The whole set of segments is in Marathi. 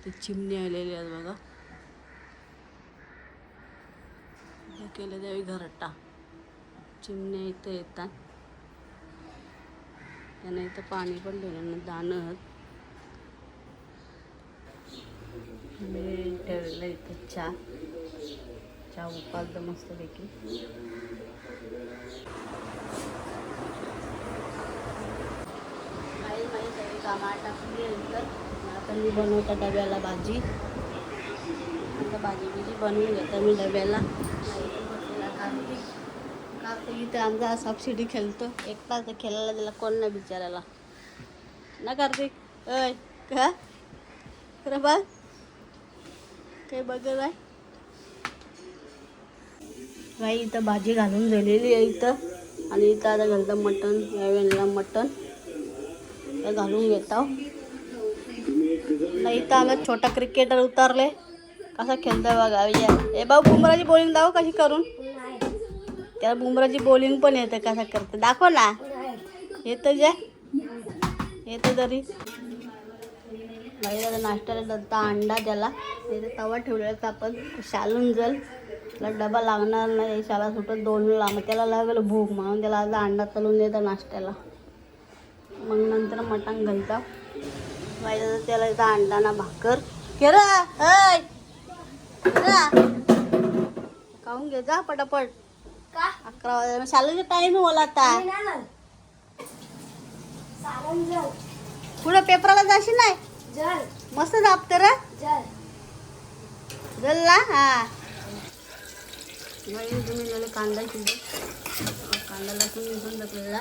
इथे चिमणी आलेली आहेत बघा. हे केलं त्यावेळी घरटा चिमण्या इथं येतात. त्यांना इथं पाणी पण ठेवलं दाणं मी ठेवलेलं इथं चहा उपालतं मस्तपैकी. आई माझी सगळी कामं टाकली नंतर आता मी बनवता डब्याला भाजी. आता भाजी बनवून घेता मी डब्याला. कार्तिक इथे आमचा सबसिडी खेळतो. एक तास खेळायला त्याला कोण नाही बिचारायला ना. कार्तिक अय का खरं बा काही बघत आहे बाई. इथं भाजी घालून झालेली आहे इथं. आणि इथं आता घालतं मटण. यावेळेला मटण हे घालून घेतो. नाही इथं आम्ही छोटा क्रिकेटर उतरले. कसा खेळतोय बघा. हे भाऊ बुमराची बॉलिंग दाखव कशी करून. त्याला बुमराची बॉलिंग पण येते. कसं करते दाखव ना. येतं जे येतं तरी बाई. आता नाश्त्याला दत्ता अंडा त्याला तिथे तवा ठेवलेला आपण शालून जल. त्याला डबा लागणार नाही. शाला सुटत 2ला. मग त्याला लागलं भूक म्हणून त्याला आता अंडा तळून देतं नाश्त्याला. मग नंतर मटण घालता बाई. त्याला इथं अंडा ना भाकर केरा ऐ खाऊन घे जा पटापट. 11 वाजता शाळेचा टाइम आहे मला आता. पुढे पेपराला जाशील नाही मस्त जापते रे जल्ला. हा तुम्ही कांदा कांदा लसूण मिळून टाकलेला.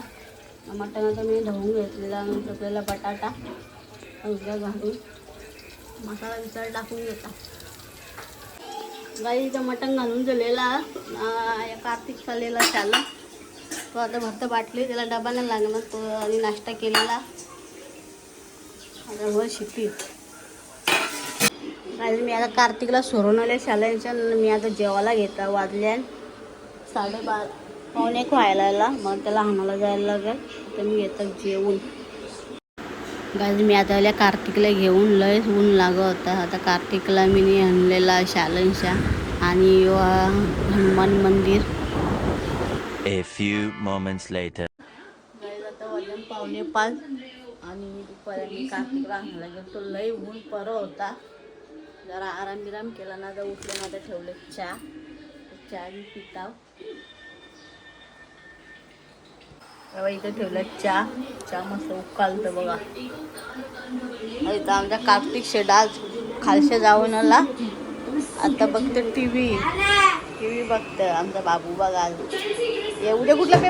मटणाचा मी धुवून घेतलेला. टाकलेला बटाटा घालून मसाला विचार टाकून घेता. गाई इथं मटण घालून झालेला. कार्तिक चाललेला शाला. तो आता भरतं बाटली. त्याला डबा नाही लागणार. तो आणि नाश्ता केलेला. आता वर शिपी गाई. मी आता कार्तिकला सोडून आले शाळेच्या. मी आता जेवायला घेता. वाजल्या 12:30 पावणे 1 व्हायला. मग त्याला हाणाला जायला लागेल. तर मी घेतात जेवून. गाई मी आता आल्या कार्तिकला घेऊन. लय ऊन लागत होता. आता कार्तिकला मी आणलेला शालनशा आणि हनुमान मंदिर. A few moments later. गाई आता वाजून 4:45 आणि दुपारी कार्तिकला आणायला गेलो. तो लय ऊन परत होता. जरा आराम केला ना. तर उठले ना. तर ठेवले चहा मी पिताव. इथं ठेवलं चहा मस्त उकालतं बघा. इथं आमच्या कार्तिक शेडाज खालशे जाऊन आला. आता बघते टी व्ही बघतं आमचा बाबू बघा. एवढे कुठलं